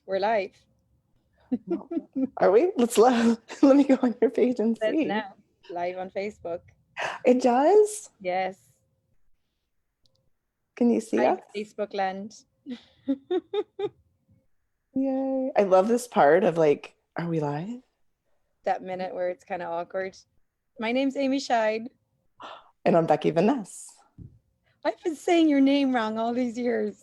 We're live. Are we? Let me go on your page and Says see. now, live on Facebook. It does? Yes. Can you see Hi, us? Facebook land. Yay. I love this part of like, are we live? That minute where it's kind of awkward. My name's Amy Scheid. And I'm Becky Vaness. I've been saying your name wrong all these years.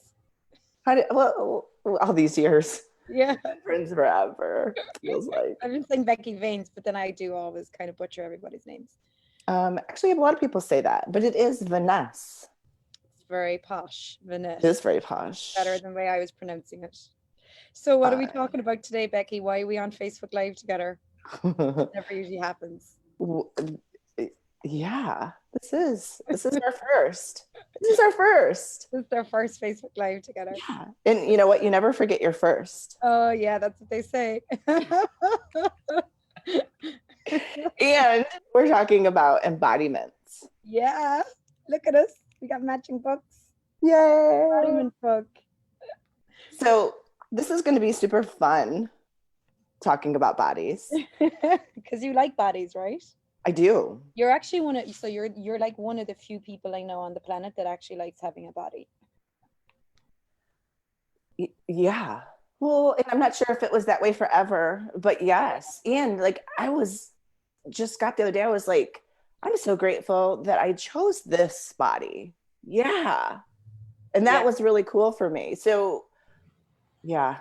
Well, all these years. Yeah. We've been friends forever, feels like. I've been saying Becky Vanes, but then I do always kind of butcher everybody's names. Actually, a lot of people say that, but it is Vaness. It's very posh, It is Vanessa. very Better posh. than the way I was pronouncing it. So what are we Uh, talking about today, Becky? Why are we on Facebook Live together? Never usually happens. yeah, this is our first. This is our first. This is our first Facebook Live together. Yeah. And you know what? You never forget your first. Oh yeah, that's what they say. And we're talking about embodiments. Yeah, look at us. We got matching books. Yay! Embodiment book. So this is going to be super fun talking about bodies. Because you like bodies, right? I do. You're actually one of so you're like one of the few people I know on the planet that actually likes having a body. Yeah. Well, and I'm not sure if it was that way forever, but yes. And like I was just got the other day, I was like, I'm so grateful that I chose this body. Yeah. And that Yeah. was really cool for me. So yeah,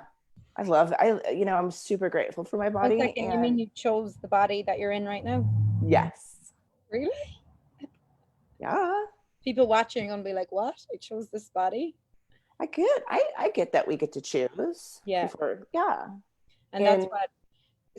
I'm super grateful for my One body. second, you mean And you chose the body that you're in right now? yes. Really? Yeah. People watching are gonna be like, "What? I chose this body?" I get that we get to choose Yeah, before. Yeah. and that's And what.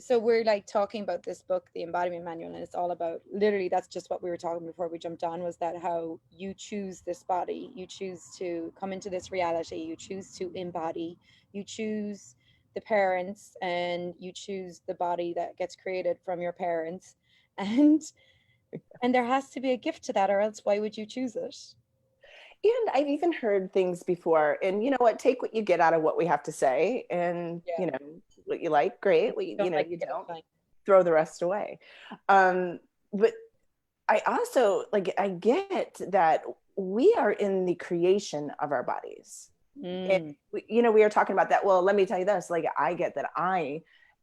So we're like talking about this book, the Embodiment Manual, and it's all about literally. That's just what we were talking before we jumped on. Was that how you choose this body? You choose to come into this reality. You choose to embody. You choose the parents, and you choose the body that gets created from your parents, and and there has to be a gift to that, or else why would you choose it? and I've even heard things before. And you know what? Take what you get out of what we have to say, and Yeah, what you like, great. if What you don't like you it, that's don't fine. throw the rest away. But I also like I get that we are in the creation of our bodies. And Mm, we are talking about that. Well, let me tell you this, like I get that I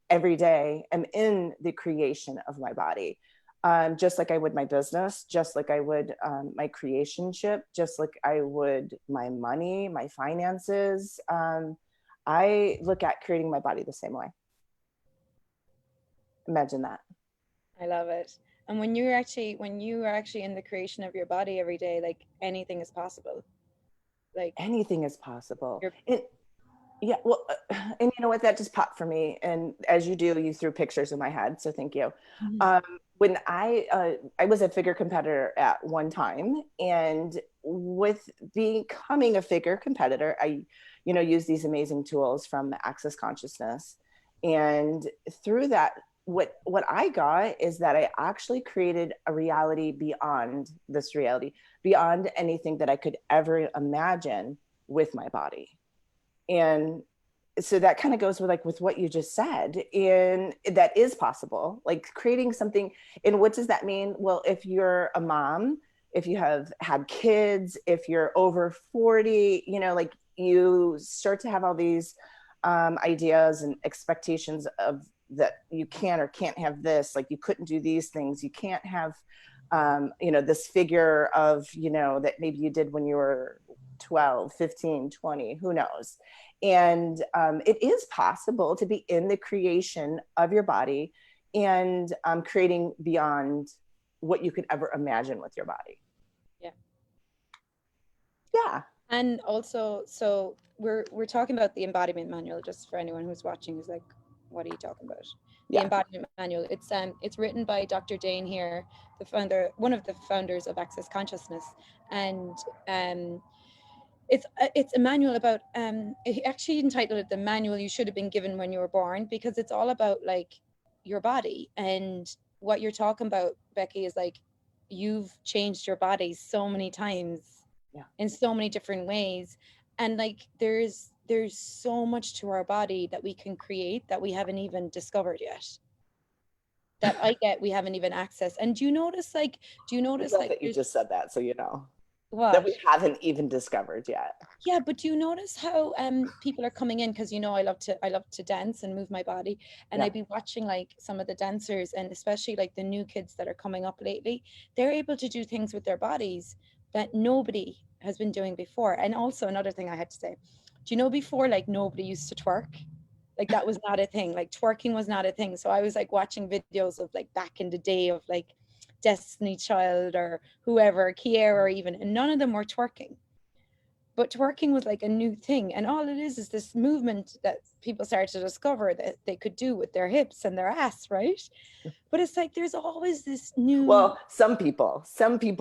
every day am in the creation of my body. Just like I would my business, just like I would my creationship, just like I would my money, my finances. I look at creating my body the same way. Imagine that. I love it. And when you are actually in the creation of your body every day, like anything is possible. Like Anything is possible. you're Yeah, well, and you know what? That just popped for me. And as you do, you threw pictures in my head, so thank you. Mhm. Um, when I was a figure competitor at one time, and with becoming a figure competitor, I use these amazing tools from Access Consciousness, and through that, what I got is that I actually created a reality beyond this reality, beyond anything that I could ever imagine with my body. And so that kind of goes with like with what you just said, and that is possible, like creating something. And what does that mean? Well, if you're a mom, if you have had kids, if you're over 40, like you start to have all these ideas and expectations of that you can or can't have this, like you couldn't do these things, you can't have this figure of that maybe you did when you were 12, 15, 20, who knows. And it is possible to be in the creation of your body and creating beyond what you could ever imagine with your body. yeah. Yeah. And also, so we're talking about the embodiment manual, just for anyone who's watching who's like, what are you talking about? The Yeah. embodiment manual. It's written by Dr. Dane here, the founder, one of the founders of Access Consciousness. And um it's a manual about he actually entitled it the manual you should have been given when you were born, because it's all about like your body. And what you're talking about, Becky, is like you've changed your body so many times Yeah. in so many different ways. And like there's there's so much to our body that we can create that we haven't even discovered yet, that I get we haven't even accessed. And do you I notice love like that you there's just said that, so you know that what? we haven't even discovered yet. Yeah, but do you notice how people are coming in, because I love to dance and move my body, and Yeah. I'd be watching like some of the dancers, and especially like the new kids that are coming up lately. They're able to do things with their bodies that nobody has been doing before. And also another thing I had to say, do you know before like nobody used to twerk? Like that was not a thing. Like twerking was not a thing. So I was like watching videos of like back in the day of like Destiny Child or whoever, Kiera even, and none of them were twerking, but twerking was like a new thing, and all it is this movement that people started to discover that they could do with their hips and their ass, right? But it's like there's always this new, Well, some people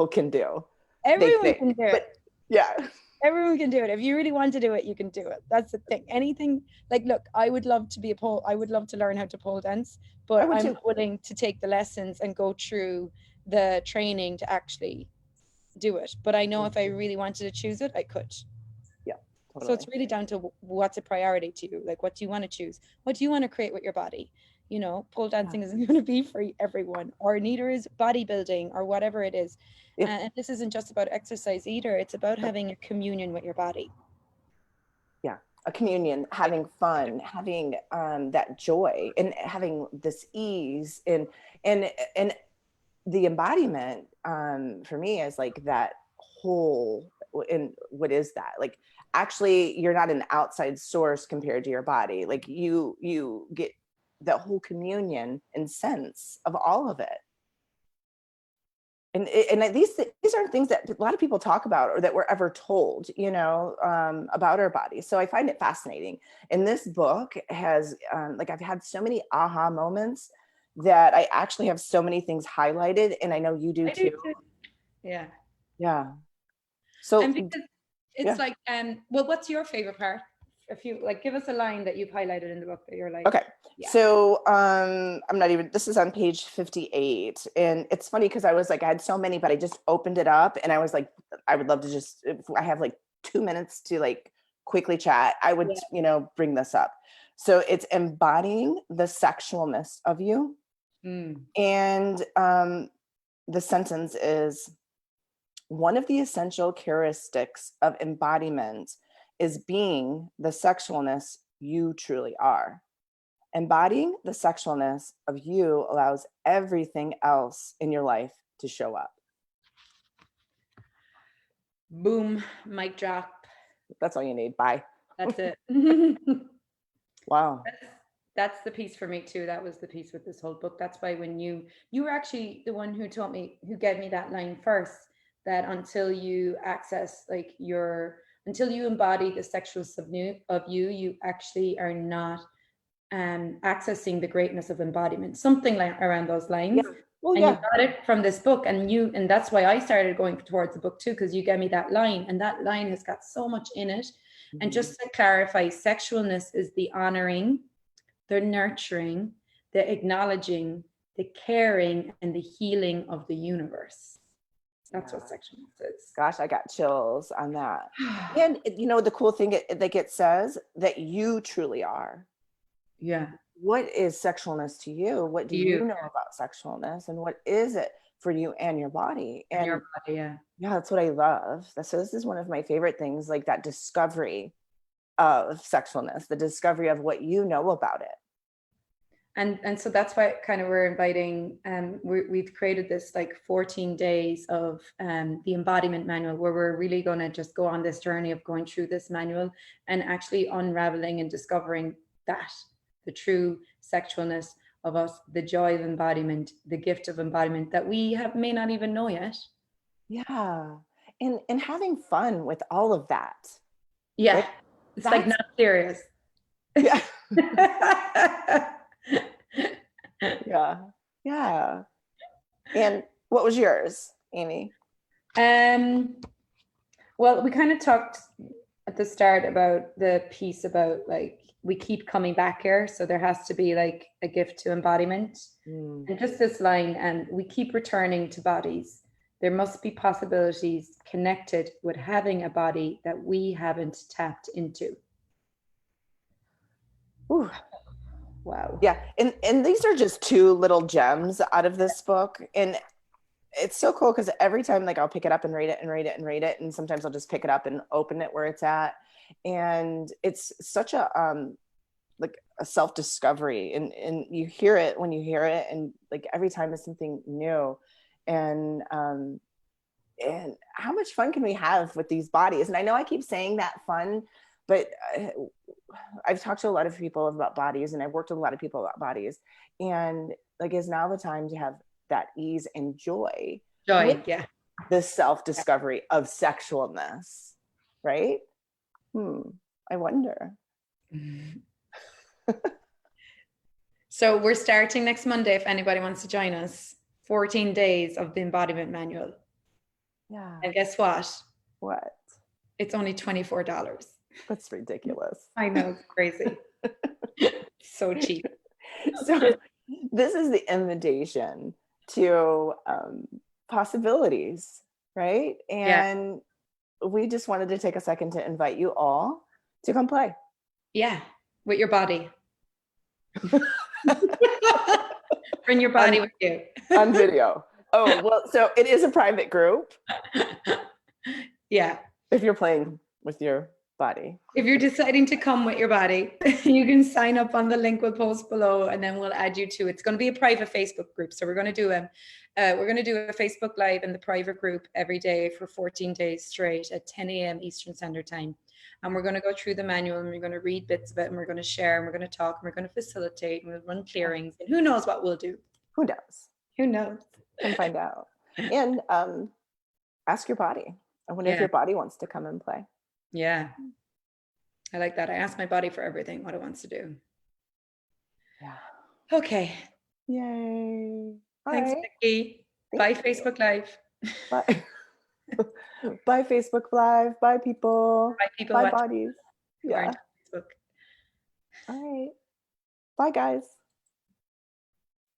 can do, they everyone can think, do it. but yeah. Everyone can do it. If you really want to do it, you can do it. That's the thing. Anything, like, look, I would love to be a pole, I would love to learn how to pole dance, I but would I'm too. not willing to take the lessons and go through the training to actually do it. But I know if I really wanted to choose it, I could. Yeah, So it's totally. really down to what's a priority to you. Like, what do you want to choose? What do you want to create with your body? Pole Yeah. dancing isn't going to be for everyone, or neither is bodybuilding or whatever it is. Yeah. And this isn't just about exercise either. It's about Nope. having a communion with your body. Yeah. A communion, having fun, having that joy, and having this ease, and the embodiment for me is like that whole. And what is that like? Actually, you're not an outside source compared to your body. Like you get the whole communion and sense of all of it. And these aren't things that a lot of people talk about or that we're ever told, about our bodies. So I find it fascinating. And this book has, like, I've had so many aha moments that I actually have so many things highlighted, and I know you do I do too. too. Yeah. Yeah. And So because it's yeah. like, well, what's your favorite part? If you like, give us a line that you've highlighted in the book that you're like, Okay. yeah. So I'm not even, this is on page 58. And it's funny because I was like, I had so many, but I just opened it up and I was like, I would love to just, if I have like 2 minutes to like quickly chat, I would, Yeah. bring this up. So it's embodying the sexualness of you. Mm. And the sentence is, one of the essential characteristics of embodiment is being the sexualness you truly are. Embodying the sexualness of you allows everything else in your life to show up. Boom, mic drop. That's all you need. Bye. That's it. Wow. That's the piece for me too. That was the piece with this whole book. That's why when you were actually the one who taught me, who gave me that line first, that until you access like until you embody the sexual of you, you actually are not accessing the greatness of embodiment, something like around those Yeah. lines. Well, And you yeah. got it from this book, and that's why I started going towards the book too, because you gave me that line, and that line has got so much in it. And Mhm. just to clarify, sexualness is the honoring, the nurturing, the acknowledging, the caring, and the healing of the universe. That's what Yeah. sexualness is. Gosh, I got chills on that. And the cool thing like it says that you truly are. Yeah. What is sexualness to you? What do you You know about sexualness? And what is it for you and your body? and your And body, yeah. yeah, that's what I love. So this is one of my favorite things, like that discovery of sexualness, the discovery of what you know about it. And so that's why kind of we're inviting, we've created this like 14 days of the embodiment manual, where we're really going to just go on this journey of going through this manual and actually unraveling and discovering that the true sexualness of us, the joy of embodiment, the gift of embodiment that we have may not even know yet. Yeah. And having fun with all of that. Yeah, Right? it's like That's not serious. yeah. Yeah. Yeah. And what was yours, Amy? um Well, we kind of talked at the start about the piece about like we keep coming back here, so there has to be like a gift to embodiment. Mm. And just this line, and we keep returning to bodies. There must be possibilities connected with having a body that we haven't tapped into. Ooh, Wow. yeah. And these are just two little gems out of this book. And it's so cool because every time, like, I'll pick it up and read it and read it and read it. And sometimes I'll just pick it up and open it where it's at. And it's such a, like a self-discovery, and you hear it when you hear it, and like every time is something new. And how much fun can we have with these bodies? And I know I keep saying that fun, but I've talked to a lot of people about bodies, and I've worked with a lot of people about bodies, and like, is now the time to have that ease and joy with Joy. Yeah. the self-discovery of sexualness, right? I wonder. So we're starting next Monday if anybody wants to join us. 14 days of the Embodiment Manual. Yeah. And guess what? What? It's only $24. That's ridiculous. I know, it's crazy. So cheap. So this is the invitation to possibilities, right? And we just wanted to take a second to invite you all to come play. Yeah, with your body. Bring your body with you. On video. Oh, well, so it is a private group. Yeah. If you're playing with your body. If you're deciding to come with your body, you can sign up on the link we'll post below, and then we'll add you to it. It's going to be a private Facebook group. So we're going to do a Facebook Live in the private group every day for 14 days straight at 10 a.m. Eastern Standard Time. And we're going to go through the manual, and we're going to read bits of it, and we're going to share, and we're going to talk, and we're going to facilitate, and we'll run clearings, and who knows what we'll do. Who knows? Who knows? Come find out. And ask your body. I wonder if your body wants to come and play. Yeah. I like that. I ask my body for everything, what it wants to do. Yeah. Okay. Yay. Thanks, Becky. Bye, Facebook Live. Bye. Bye, Facebook Live. Bye, people. Bye, people. Bye, bodies. Yeah. Facebook. All right. Bye, guys.